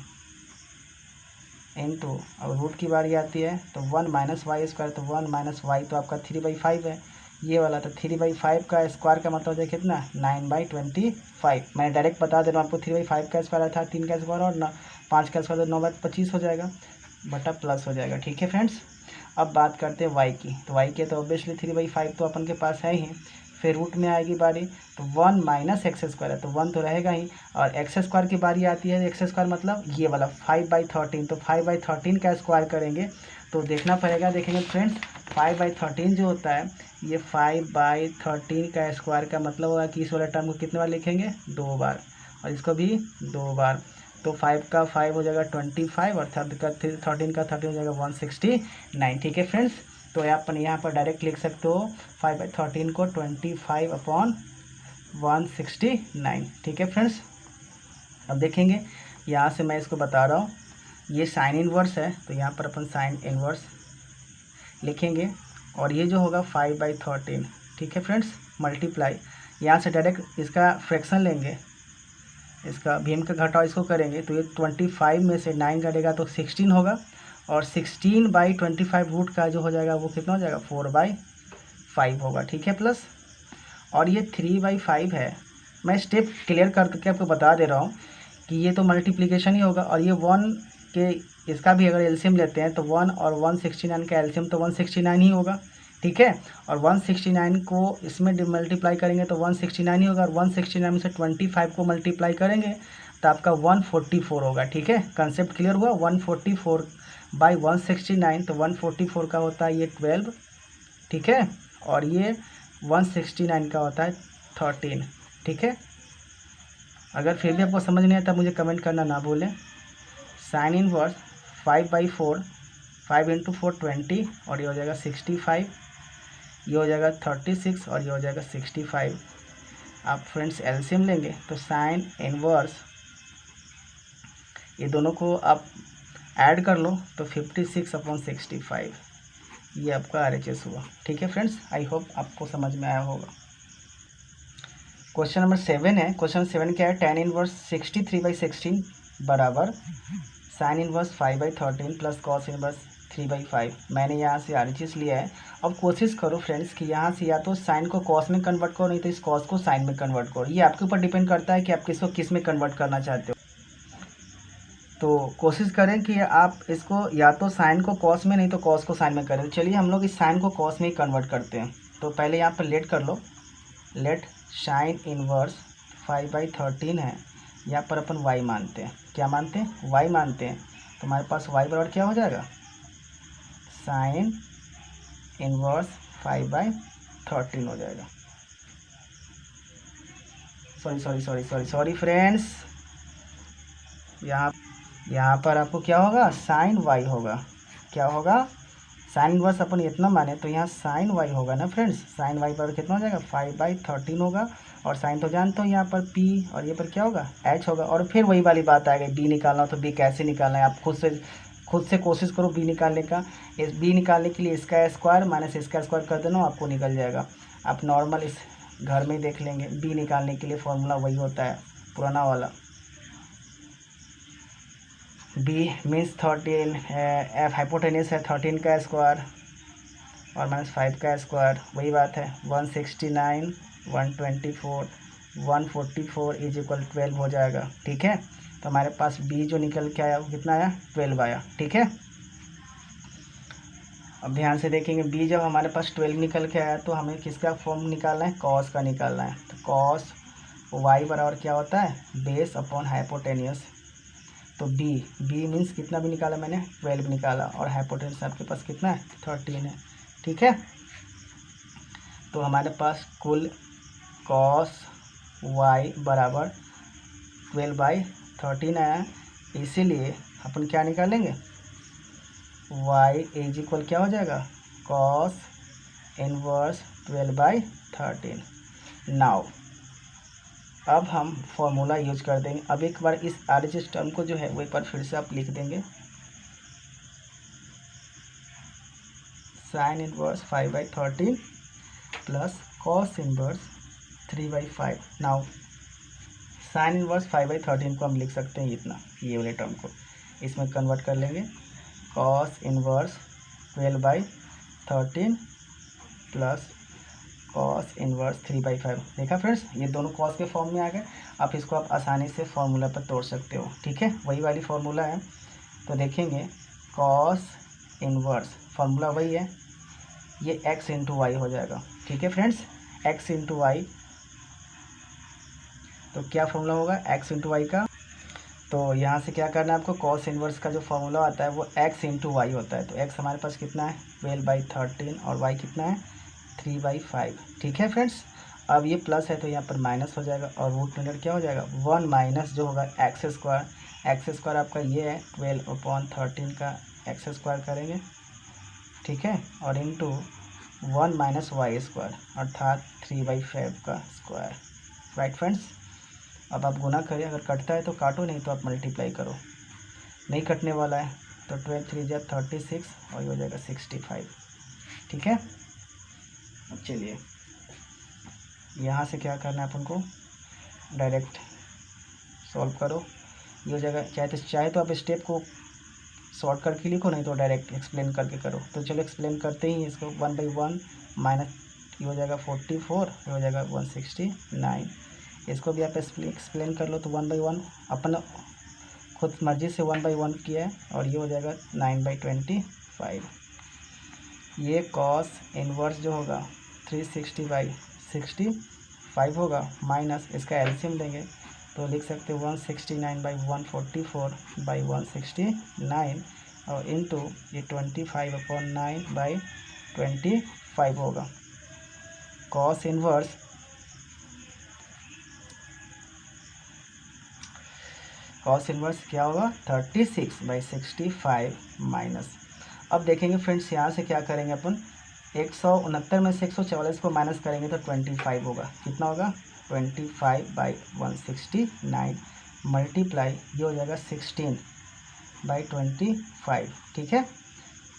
इनटू अब रूट की बारी आती है तो 1 माइनस वाई स्क्वायर, तो 1 माइनस वाई तो आपका 3/5 है ये वाला, तो 3/5 का स्क्वायर का मतलब है कितना 9/25। मैंने डायरेक्ट बता दे रहा हूँ आपको, 3/5 का स्क्वायर था 3 का स्क्वायर और 5 का स्क्वायर तो 9/25 हो जाएगा बटा प्लस हो जाएगा, ठीक है फ्रेंड्स। अब बात करते हैं y की, तो y के तो ऑब्वियसली 3/5 तो अपन के पास है ही, फिर रूट में आएगी बारी तो 1 माइनस एक्स स्क्वायर है तो 1 तो रहेगा ही, और एक्स स्क्वायर की बारी आती है, एक्स स्क्वायर मतलब ये वाला 5/13, तो 5/13 का स्क्वायर करेंगे तो देखना पड़ेगा, देखेंगे फ्रेंड्स 5/13 जो होता है ये 5/13 का स्क्वायर का मतलब होगा कि इस वाले टर्म को कितने बार लिखेंगे 2 बार और इसको भी 2 बार, तो 5 का 5 हो जाएगा 25 और 13 का 13 हो जाएगा 169, ठीक है फ्रेंड्स। तो अपन यहाँ पर डायरेक्ट लिख सकते हो 5/13 को 25/169, ठीक है फ्रेंड्स। अब देखेंगे यहाँ से मैं इसको बता रहा हूँ, ये साइन इनवर्स है तो यहाँ पर अपन साइन इनवर्स लिखेंगे और ये जो होगा 5/13, ठीक है फ्रेंड्स, मल्टीप्लाई यहाँ से डायरेक्ट इसका फ्रैक्शन लेंगे, इसका भीम का घटाव इसको करेंगे तो ये 25 में से 9 कटेगा तो 16 होगा और 16/25 रूट का जो हो जाएगा वो कितना हो जाएगा 4/5 होगा, ठीक है प्लस, और ये 3/5 है। मैं स्टेप क्लियर करके आपको बता दे रहा हूँ कि ये तो मल्टीप्लिकेशन ही होगा और ये 1 के इसका भी अगर एलसीएम लेते हैं तो 1 और 169 का एलसीएम तो 169 ही होगा, ठीक है, और 169 को इसमें मल्टीप्लाई करेंगे तो 169 ही होगा और 169 में से 25 को मल्टीप्लाई करेंगे तो आपका 144 होगा, ठीक है। कंसेप्ट क्लियर हुआ, 144/169 तो 144 का होता है ये 12, ठीक है, और ये 169 का होता है 13, ठीक है। अगर फिर भी आपको समझ नहीं आता मुझे कमेंट करना ना भूलें। साइन इनवर्स 5/4, 5 × 4 20 और ये हो जाएगा 65, ये हो जाएगा 36 और ये हो जाएगा 65। आप फ्रेंड्स एलसीएम लेंगे तो साइन इनवर्स ये दोनों को आप ऐड कर लो तो 56/65 ये आपका RHS हुआ, ठीक है फ्रेंड्स। आई होप आपको समझ में आया होगा। क्वेश्चन नंबर 7 है। क्वेश्चन 7 क्या है, tan इनवर्स 63/16 बराबर sign inverse 5/13 plus cos inverse 3/5। मैंने यहाँ से RHS लिया है। अब कोशिश करो फ्रेंड्स कि यहाँ से या तो साइन को कॉस में कन्वर्ट करो, नहीं तो इस कॉस को साइन में कन्वर्ट करो। ये आपके ऊपर डिपेंड करता है कि आप किसको किस में कन्वर्ट करना चाहते हो। तो कोशिश करें कि आप इसको या तो साइन को कॉस में, नहीं तो कॉस को साइन में करें। तो चलिए हम लोग इस साइन को कॉस में ही कन्वर्ट करते हैं। तो पहले यहाँ पर लेट कर लो, लेट साइन इनवर्स 5/13 है, यहाँ पर अपन y मानते हैं। क्या मानते हैं? y मानते हैं। तो हमारे पास y बराबर क्या हो जाएगा, साइन इनवर्स 5/13 हो जाएगा। सॉरी फ्रेंड्स, यहाँ यहाँ पर आपको क्या होगा, साइन वाई होगा। क्या होगा, साइन इनवर्स अपन इतना माने तो यहाँ साइन वाई होगा ना फ्रेंड्स। साइन वाई पर कितना हो जाएगा, 5/13 होगा। और साइन तो जानते हो यहाँ पर पी, और ये पर क्या होगा, एच होगा। और फिर वही वाली बात आ गई, बी निकालना हो तो बी कैसे निकालना है, आप खुद से कोशिश करो बी निकालने का। इस बी निकालने के लिए इसका स्क्वायर माइनस इसका स्क्वायर कर देना, आपको निकल जाएगा। आप नॉर्मल इस घर में देख लेंगे, बी निकालने के लिए फॉर्मूला वही होता है पुराना वाला। बी मीन्स 13, एफ हाइपोटेनियस है 13 का स्क्वायर और -5 का स्क्वायर, वही बात है। 169, 124, 144 इज इक्वल 12 हो जाएगा। ठीक है, तो हमारे पास बी जो निकल के आया वो कितना आया, 12 आया। ठीक है, अब ध्यान से देखेंगे, बी जब हमारे पास 12 निकल के आया तो हमें किसका फॉर्म निकालना है, कॉस का निकालना है। तो कॉस वाई बराबर क्या होता है, बेस अपॉन हाइपोटेनियस। तो बी मीन्स कितना भी निकाला मैंने, 12 निकाला, और हाइपोटेनियस आपके पास कितना है, 13 है। ठीक है, तो हमारे पास कुल कॉस वाई बराबर 12/13 आया। इसीलिए अपन क्या निकालेंगे, y इज इक्वल क्या हो जाएगा, कॉस इनवर्स 12/13। नाउ अब हम फॉर्मूला यूज कर देंगे। अब एक बार इस RHS टर्म को जो है वो एक बार फिर से आप लिख देंगे, sign inverse 5/13 plus cos inverse 3/5। Now sine inverse 5/13 को हम लिख सकते हैं इतना, ये वाले टर्म को इसमें कन्वर्ट कर लेंगे, cos inverse 12/13 plus cos inverse 3/5। देखा फ्रेंड्स, ये दोनों कॉस के फॉर्म में आ गए। अब इसको आप आसानी से फॉर्मूला पर तोड़ सकते हो। ठीक है, वही वाली फॉर्मूला है। तो देखेंगे कॉस इनवर्स, फार्मूला वही है, ये x इंटू वाई हो जाएगा। ठीक है फ्रेंड्स, x इंटू वाई, तो क्या फॉर्मूला होगा x इंटू वाई का। तो यहाँ से क्या करना है आपको, कॉस इनवर्स का जो फॉर्मूला आता है वो x इंटू वाई होता है। तो x हमारे पास कितना है, 12/13, और y कितना है, 3/5। ठीक है फ्रेंड्स, अब ये प्लस है तो यहाँ पर माइनस हो जाएगा, और रूट में क्या हो जाएगा, 1 माइनस जो होगा एक्स स्क्वायर आपका ये है 12/13 का एक्स स्क्वायर करेंगे। ठीक है, और इंटू 1 माइनस वाई स्क्वायर अर्थात 3/5 का स्क्वायर। राइट फ्रेंड्स, अब आप गुना करिए, अगर कटता है तो काटो, नहीं तो आप मल्टीप्लाई करो। नहीं कटने वाला है तो 12 3 जा 36 और ये हो जाएगा 65। ठीक है, अब चलिए यहाँ से क्या करना है अपन को, डायरेक्ट सॉल्व करो। ये हो जाएगा, चाहे तो आप स्टेप को शॉर्ट करके लिखो, नहीं तो डायरेक्ट एक्सप्लेन करके करो। तो चलो एक्सप्लेन करते ही इसको, 1/1 माइनस ये हो जाएगा 44, ये हो जाएगा 169। इसको भी आप एक्सप्लेन कर लो। तो 1/1 अपन खुद मर्जी से 1/1 किया है, और ये हो जाएगा 9/25। ये कॉस इनवर्स जो होगा 360/65 होगा, माइनस इसका एलसीएम लेंगे तो लिख सकते हो 169/144/169, और इंटू ये 25/9/25 होगा। कॉस इनवर्स क्या होगा, 36/65 माइनस। अब देखेंगे फ्रेंड्स, यहाँ से क्या करेंगे अपन, 169 में से 144 को माइनस करेंगे तो 25 होगा। कितना होगा, 25/169 मल्टीप्लाई ये हो जाएगा 16/25। ठीक है,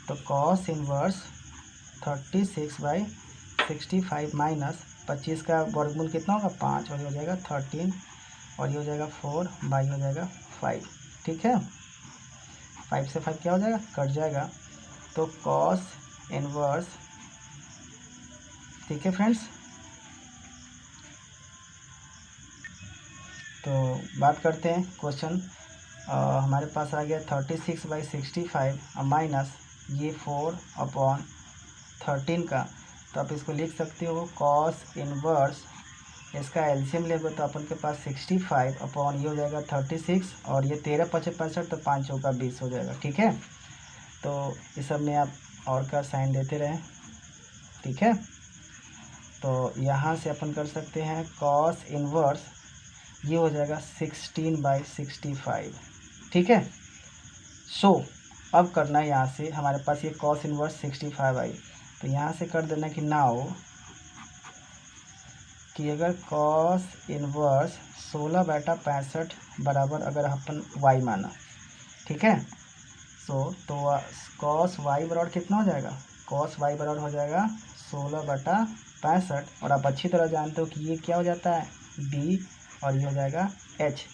तो कॉस इनवर्स 36/65 माइनस 25 का वर्गमूल कितना होगा, 5, और ये हो जाएगा 13, और ये हो जाएगा 4 बाई हो जाएगा 5। ठीक है, 5 से 5 क्या हो जाएगा, कट जाएगा। तो कॉस इनवर्स, ठीक है फ्रेंड्स, तो बात करते हैं क्वेश्चन। हमारे पास आ गया 36/65 माइनस ये 4/13 का। तो आप इसको लिख सकते हो कॉस इनवर्स, इसका एलसीएम लेंगे तो अपन के पास 65 अपॉन ये हो जाएगा 36, और ये 13 × 5 = 65, तो 5 × 20 हो जाएगा। ठीक है, तो इस सब में आप और का साइन देते रहें। ठीक है, तो यहाँ से अपन कर सकते हैं कॉस इनवर्स, ये हो जाएगा 16/65। ठीक है, सो अब करना है यहाँ से, हमारे पास ये कॉस इनवर्स 65 आई, तो यहाँ से कर देना कि नाउ कि अगर कॉस इनवर्स 16/65 बराबर अगर अपन वाई माना, ठीक है, तो कॉस वाई बराबर कितना हो जाएगा, कॉस वाई बराबर हो जाएगा 16/65, और आप अच्छी तरह जानते हो कि ये क्या हो जाता है बी, और ये हो जाएगा एच,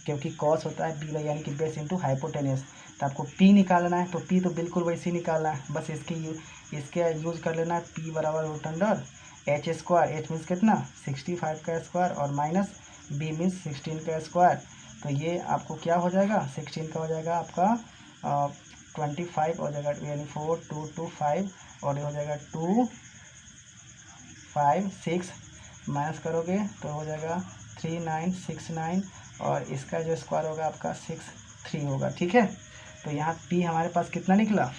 क्योंकि कॉस होता है बी बाई यानी कि बेस इंटू हाइपोटेनियस। तो आपको पी निकालना है, तो पी तो बिल्कुल वैसे ही निकालना है, बस इसके यूज़ कर लेना है, पी बराबर root under H square, H means कितना 65 का स्क्वायर, और माइनस बी मीन्स 16 का स्क्वायर। तो ये आपको क्या हो जाएगा, 16 का हो जाएगा आपका 25 हो जाएगा, यानी 4 2 2 5, और ये हो जाएगा 2 5 6, माइनस करोगे तो हो जाएगा 3 9 6 9, और इसका जो स्क्वायर होगा आपका 6 3 होगा, ठीक है। तो यहाँ पी हमारे पास कितना निकला,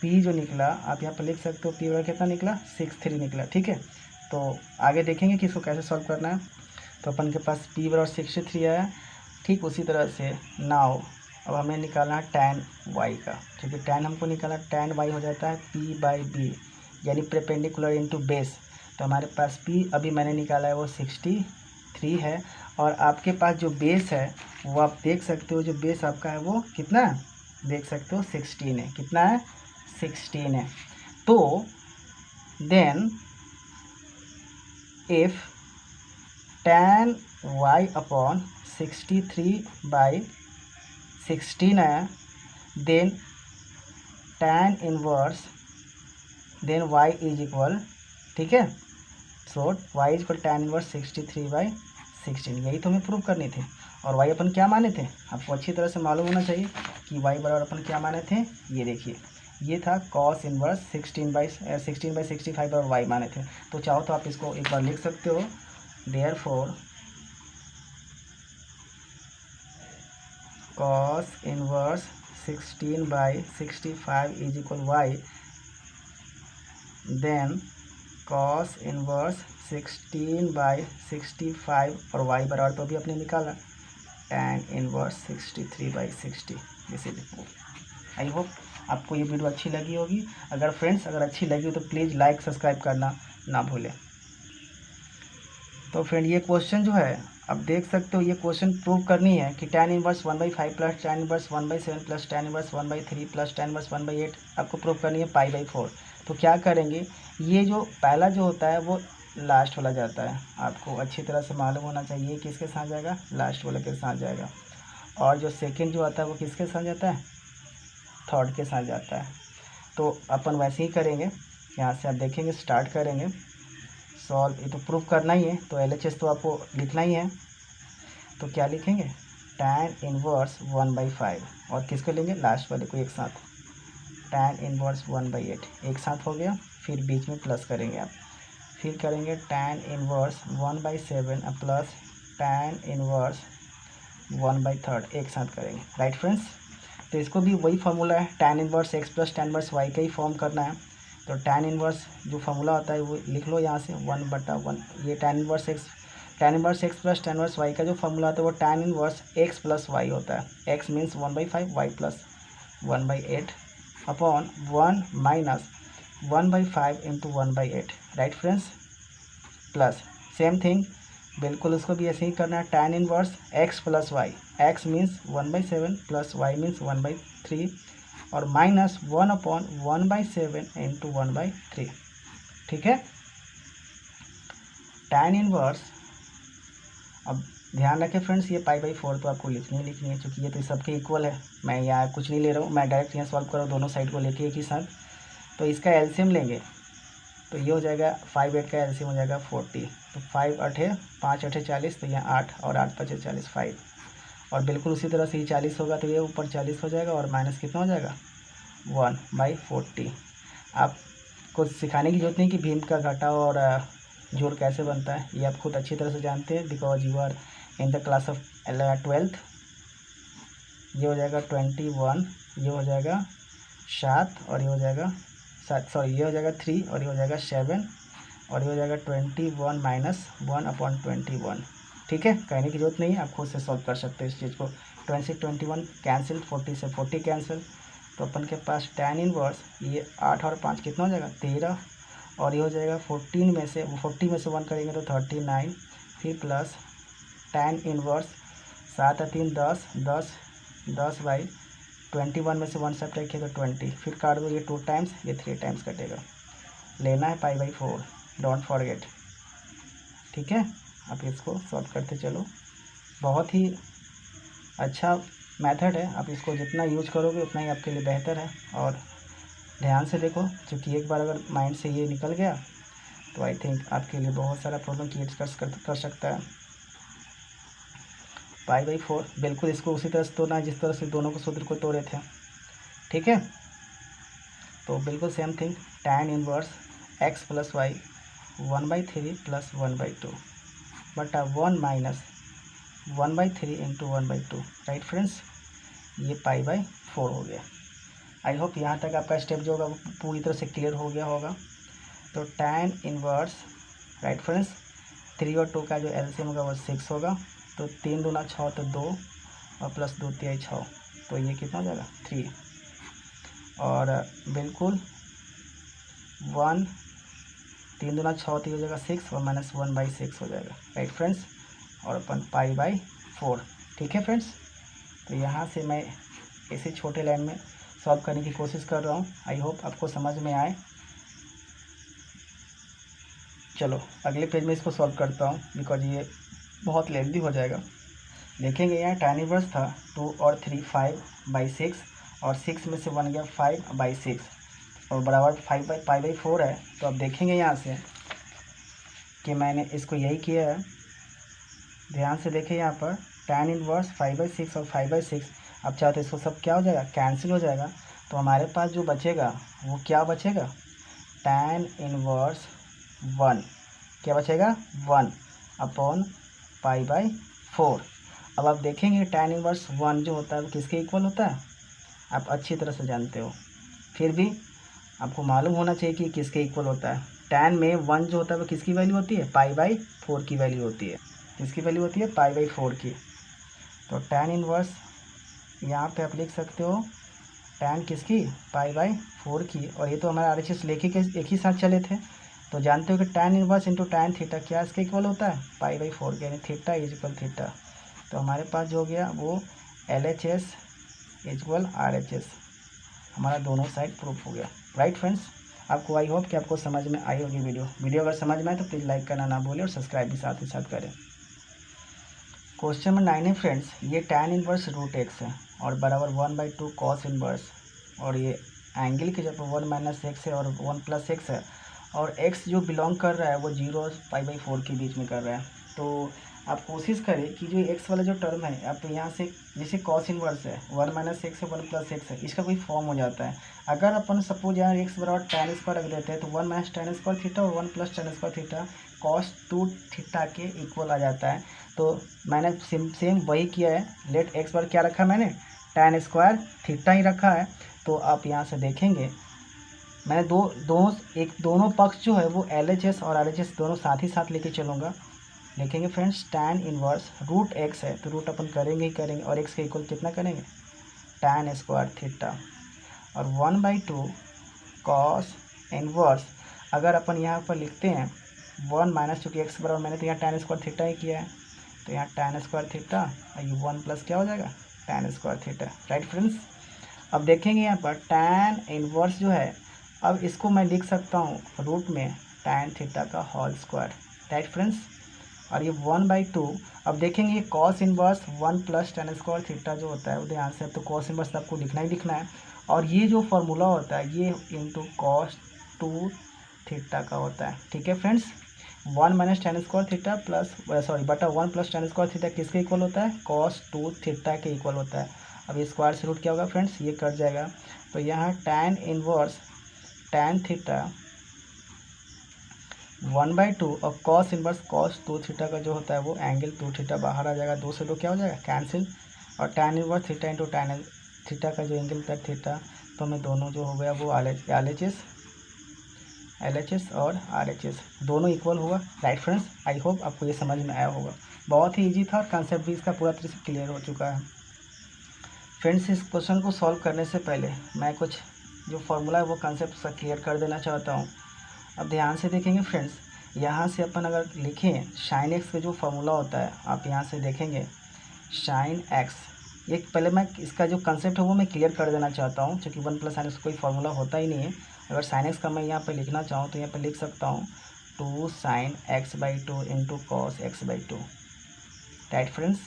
पी जो निकला आप यहाँ पर लिख सकते हो, पी बराबर कितना निकला 6 3 निकला, ठीक है। तो आगे देखेंगे कि इसको कैसे सॉल्व करना है। तो अपन के पास पी बराबर 63 आया, ठीक उसी तरह से नाउ अब हमें निकालना है tan y का, क्योंकि tan हमको निकालना, tan y हो जाता है p बाई बी, यानी परपेंडिकुलर इनटू बेस। तो हमारे पास p अभी मैंने निकाला है वो 63 है, और आपके पास जो बेस है वो आप देख सकते हो, जो बेस आपका है वो कितना है, देख सकते हो 16 है, कितना है 16 है। तो then if tan y upon 63/16 है, then tan inverse then y is equal, ठीक है, so y is equal tan inverse 63/16, यही तो हमें प्रूव करनी थी। और y अपन क्या माने थे, आपको अच्छी तरह से मालूम होना चाहिए कि y बराबर अपन क्या माने थे, ये देखिए ये था cos इनवर्स 16/65 और y माने थे। तो चाहो तो आप इसको एक बार लिख सकते हो, therefore cos inverse 16/65 is equal y, then cos inverse 16/65 और y बराबर तो अभी अपने निकाला tan इनवर्स 63/60, इसे लिखो। आई होप आपको ये वीडियो अच्छी लगी होगी। अगर फ्रेंड्स अगर अच्छी लगी हो तो प्लीज़ लाइक सब्सक्राइब करना ना भूलें। तो फ्रेंड ये क्वेश्चन जो है अब देख सकते हो, ये क्वेश्चन प्रूव करनी है कि tan inverse 1/5 plus tan inverse 1/7 plus tan inverse 1/3 plus tan inverse 1/8 आपको प्रूव करनी है π/4। तो क्या करेंगे, ये जो पहला जो होता है वो लास्ट वाला जाता है, आपको अच्छी तरह से मालूम होना चाहिए किसके साथ जाएगा, लास्ट वाले के साथ जाएगा। और जो सेकेंड जो आता है वो किसके साथ जाता है, थर्ड के साथ जाता है। तो अपन वैसे ही करेंगे, यहाँ से आप देखेंगे स्टार्ट करेंगे सॉल्व, ये तो प्रूव करना ही है, तो LHS तो आपको लिखना ही है। तो क्या लिखेंगे, tan इनवर्स 1/5, और किसको लेंगे, लास्ट वाले को एक साथ, tan इनवर्स 1/8 एक साथ हो गया, फिर बीच में प्लस करेंगे आप, फिर करेंगे tan inverse 1/7 plus tan inverse 1/3 एक साथ करेंगे, राइट फ्रेंड्स। तो इसको भी वही फार्मूला है, tan inverse x plus tan inverse y का ही फॉर्म करना है। तो tan इनवर्स जो फार्मूला होता है वो लिख लो यहाँ से 1/1, ये tan inverse x plus tan inverse y का जो फार्मूला होता है वो tan inverse x plus y होता है, x means 1/5, y plus 1/8 upon 1 minus 1/5 into 1/8, right friends, plus same thing बिल्कुल उसको भी ऐसे ही करना है, tan inverse x plus y, x means 1/7 plus y means 1/3, और माइनस 1/1/7 इंटू 1/3, ठीक है। tan इनवर्स, अब ध्यान रखें फ्रेंड्स ये π/4 तो आपको लिखनी है, क्योंकि ये तो सबके इक्वल है, मैं यहाँ कुछ नहीं ले रहा हूँ, मैं डायरेक्ट यहाँ सॉल्व कर रहा हूँ दोनों साइड को लेके एक ही साथ। तो इसका एलसीएम लेंगे तो ये हो जाएगा 5 8 का एलसीएम हो जाएगा 40, तो 5 8 5 8 40, तो यहाँ 8 और 8 5 40 5, और बिल्कुल उसी तरह से ही 40 होगा तो ये ऊपर 40 हो जाएगा, और माइनस कितना हो जाएगा 1/40। आपको सिखाने की जरूरत नहीं कि भीम का घटा और जोड़ कैसे बनता है, ये आप खुद अच्छी तरह से जानते हैं, because you are in the class of 12th। ये हो जाएगा 21, ये हो जाएगा 7, और ये हो जाएगा 7, सॉरी ये हो जाएगा 3, और ये हो जाएगा 7, और ये हो जाएगा 21 माइनस 1/21, ठीक है। कहने की जरूरत नहीं है, आप खुद से सॉल्व कर सकते हैं इस चीज़ को, 26 21 कैंसिल, 40 से 40 कैंसिल, तो अपन के पास tan इनवर्स ये 8 और 5 कितना हो जाएगा 13, और ये हो जाएगा 14 में से 40 में से 1 करेंगे तो 39, फिर प्लस tan इनवर्स 7 और 3 10 10 10 बाई 21 में से 1 सब्ट्रैक्ट किया तो 20, फिर काट दो ये 2 टाइम्स, ये 3 टाइम्स कटेगा, लेना है π/4, डोंट फॉरगेट। ठीक है, आप इसको सॉल्व करते चलो, बहुत ही अच्छा मेथड है, आप इसको जितना यूज करोगे उतना ही आपके लिए बेहतर है। और ध्यान से देखो, क्योंकि एक बार अगर माइंड से ये निकल गया तो आई थिंक आपके लिए बहुत सारा प्रॉब्लम क्रिएट कर सकता है। π/4 बिल्कुल इसको उसी तरह से तोड़ना जिस तरह से दोनों को सूत्र को तोड़े थे। ठीक है, तो बिल्कुल same thing, tan inverse x plus y 1/3 plus 1/2 बटा 1 माइनस 1/3 इंटू 1/2, राइट फ्रेंड्स, ये π/4 हो गया। आई होप यहाँ तक आपका स्टेप जो होगा वो पूरी तरह से क्लियर हो गया होगा। तो tan इनवर्स, राइट फ्रेंड्स, 3 और 2 का जो एलसीएम होगा वो 6 होगा, तो 3 दूना 6 तो 2 और प्लस 2 3 6, तो ये कितना हो जाएगा 3, और बिल्कुल 1 3 दूना 6 तो हो जाएगा 6 और माइनस 1/6 हो जाएगा, राइट फ्रेंड्स, और अपन π/4। ठीक है फ्रेंड्स, तो यहाँ से मैं इसी छोटे लाइन में सॉल्व करने की कोशिश कर रहा हूँ, आई होप आपको समझ में आए। चलो अगले पेज में इसको सॉल्व करता हूँ, बिकॉज ये बहुत लेंथी हो जाएगा। देखेंगे यहाँ tan इनवर्स था 2 और 3 5/6, और 6 में से 1 गया 5/6, और बराबर π/4 है। तो अब देखेंगे यहाँ से कि मैंने इसको यही किया है, ध्यान से देखें यहाँ पर tan इनवर्स 5/6 और 5/6, अब चाहे तो इसको सब क्या हो जाएगा कैंसिल हो जाएगा, तो हमारे पास जो बचेगा वो क्या बचेगा tan इनवर्स 1, क्या बचेगा 1 अपॉन π/4। अब आप देखेंगे tan इनवर्स 1 जो होता है वो किसके इक्वल होता है, आप अच्छी तरह से जानते हो, फिर भी आपको मालूम होना चाहिए कि किसके इक्वल होता है। tan में 1 जो होता है वो किसकी वैल्यू होती है π/4 की वैल्यू होती है, किसकी वैल्यू होती है π/4 की। तो tan इनवर्स यहाँ पे आप लिख सकते हो tan किसकी π/4 की, और ये तो हमारा RHS लेके के एक ही साथ चले थे, तो जानते हो कि tan inverse into tan theta क्या इसके इक्वल होता है π/4 यानी थीटा इज इक्वल थीटा। तो हमारे पास जो हो गया वो LHS इक्वल RHS, हमारा दोनों साइड प्रूफ हो गया, राइट फ्रेंड्स। आपको आई होप कि आपको समझ में आई होगी वीडियो अगर समझ में आए तो प्लीज़ लाइक करना ना भूलें और सब्सक्राइब भी साथ ही साथ करें। क्वेश्चन नंबर 9 है फ्रेंड्स, ये tan इनवर्स √x है और बराबर 1/2 cos इनवर्स, और ये एंगल के जब 1 - x है और 1 + x है, और x जो बिलोंग कर रहा है वो 0 और π/4 के बीच में कर रहा है। तो आप कोशिश करें कि जो x वाला जो टर्म है आप यहाँ से, जैसे cos इनवर्स है 1 - x है 1 + x है, इसका कोई फॉर्म हो जाता है। अगर अपन सपोज यहाँ x बराबर tan स्क्वायर रख देते हैं तो 1 - tan स्क्वायर थीटा और 1 + tan square theta cos 2 theta के इक्वल आ जाता है। तो मैंने सेम वही किया है, लेट x पर क्या रखा मैंने tan स्क्वायर थीटा ही रखा है। तो आप यहाँ से देखेंगे मैंने दोनों पक्ष जो है वो LHS और RHS दोनों साथ ही साथ लेके चलूँगा। देखेंगे फ्रेंड्स tan इनवर्स √x है तो रूट अपन करेंगे ही करेंगे, और x के इक्वल कितना करेंगे tan स्क्वायर थीटा, और 1/2 cos इनवर्स, अगर अपन यहाँ पर लिखते हैं 1 माइनस, चूँकि x बराबर मैंने तो यहाँ tan स्क्वायर थीटा ही किया है, तो यहाँ tan स्क्वायर थीटा और ये 1 प्लस क्या हो जाएगा tan square theta, right friends. अब देखेंगे यहाँ पर tan इनवर्स जो है, अब इसको मैं लिख सकता हूँ रूट में tan थीटा का होल स्क्वायर, राइट फ्रेंड्स, और ये 1/2। अब देखेंगे ये cos inverse 1 + tan square theta जो होता है वो ध्यान से, अब तो cos इनवर्स आपको लिखना ही लिखना है, और ये जो फॉर्मूला होता है ये इंटू cos 2 थीटा का होता है। ठीक है फ्रेंड्स, 1 - tan स्क्वायर थीटा बटा 1 + tan स्क्वायर थीटा किसके इक्वल होता है cos 2 थीटा के इक्वल होता है। अब ये स्क्वायर से रूट क्या होगा फ्रेंड्स, ये कट जाएगा, तो यहाँ tan इनवर्स tan थीटा 1/2 और cos इनवर्स cos 2 थीटा का जो होता है वो एंगल 2 थीटा बाहर आ जाएगा, 2 से 2 क्या हो जाएगा कैंसिल, और tan inverse theta into tan theta का जो एंगल था थीटा, तो मैं दोनों जो हो गया वो LHS और RHS दोनों इक्वल हुआ, राइट फ्रेंड्स। आई होप आपको ये समझ में आया होगा, बहुत ही ईजी था और कंसेप्ट भी इसका पूरा तरह से क्लियर हो चुका है। फ्रेंड्स, इस क्वेश्चन को सॉल्व करने से पहले मैं कुछ जो फार्मूला है वो कंसेप्ट सा क्लियर कर देना चाहता हूँ। अब ध्यान से देखेंगे फ्रेंड्स, यहाँ से अपन अगर लिखें साइन एक्स का जो फार्मूला होता है, आप यहाँ से देखेंगे साइन एक्स, ये पहले मैं इसका जो कंसेप्ट है वो मैं क्लियर कर देना चाहता हूँ, क्योंकि 1 + साइन एक्स कोई फार्मूला होता ही नहीं है। अगर साइन एक्स का मैं यहाँ पे लिखना चाहूँ तो यहाँ पे लिख सकता हूँ 2 sin x/2 into cos x/2। Right friends,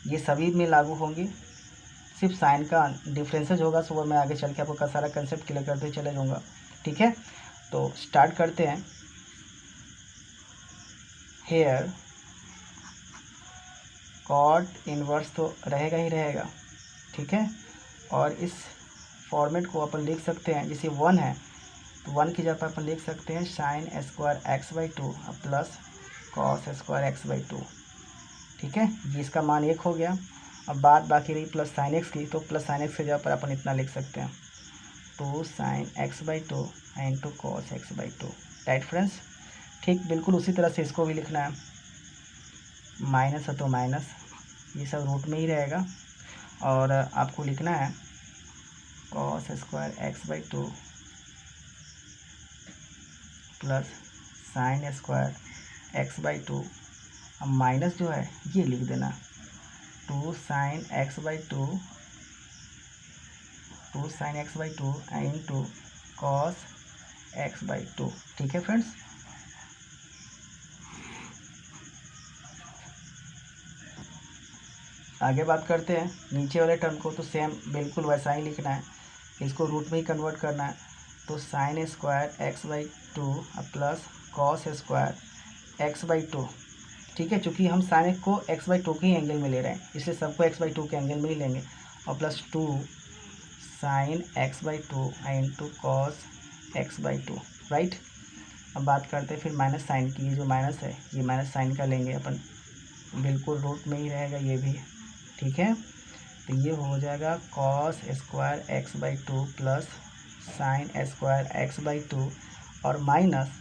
ये सभी में लागू होंगी, सिर्फ साइन का डिफरेंसेज होगा, सो वो मैं आगे चल के आपको सारा कंसेप्ट क्लियर करते चले जाऊँगा। ठीक है, तो स्टार्ट करते हैं। हेयर कॉट इनवर्स तो रहेगा ही रहेगा, ठीक है, और इस फॉर्मेट को अपन लिख सकते हैं, जैसे 1 है तो 1 की जगह पर अपन लिख सकते हैं sign square x/2 plus cos square x/2। ठीक है, ये इसका मान 1 हो गया। अब बात बाकी रही प्लस साइन एक्स की, तो प्लस साइन एक्स की जगह पर अपन इतना लिख सकते हैं 2 sin x/2 into cos x/2। Right friends, ठीक बिल्कुल उसी तरह से इसको भी लिखना है, माइनस है तो माइनस, ये सब रूट में ही रहेगा, और आपको लिखना है cos square x/2 plus sine square x/2। अब माइनस जो है ये लिख देना 2 sin x/2 into cos x/2। ठीक है फ्रेंड्स, आगे बात करते हैं नीचे वाले टर्म को, तो सेम बिल्कुल वैसा ही लिखना है, इसको रूट में ही कन्वर्ट करना है। तो sign square x/2 plus cos square x/2। ठीक है, चूँकि हम साइन को x/2 के ही एंगल में ले रहे हैं, इसलिए सबको x/2 के एंगल में ही लेंगे, और plus 2 sine x/2 into cos x/2। Right, अब बात करते हैं फिर माइनस साइन की, ये जो माइनस है ये माइनस साइन का लेंगे अपन, बिल्कुल रूट में ही रहेगा ये भी। ठीक है, तो ये हो जाएगा cos square x/2 plus sine square x/2 और minus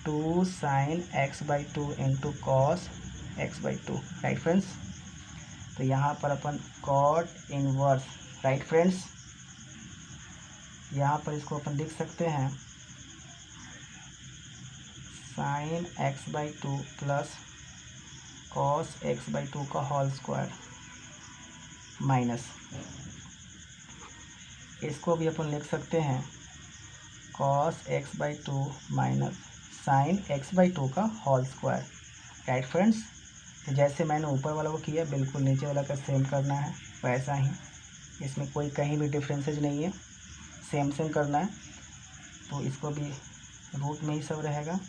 2 sine x/2 into cos x/2। Right friends, तो यहाँ पर अपन कॉट इनवर्स, राइट फ्रेंड्स, यहाँ पर इसको अपन लिख सकते हैं sign x/2 plus cos x/2 का होल स्क्वायर माइनस, इसको भी अपन लिख सकते हैं cos x/2 minus sign x/2 का होल स्क्वायर। राइट फ्रेंड्स, तो जैसे मैंने ऊपर वाला को किया बिल्कुल नीचे वाला का सेम करना है, वैसा ही, इसमें कोई कहीं भी डिफरेंसेज नहीं है, सेम करना है। तो इसको भी रूट में ही सब रहेगा,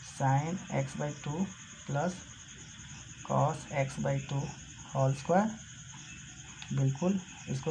sine x/2 plus cos x/2 whole square, बिल्कुल इसको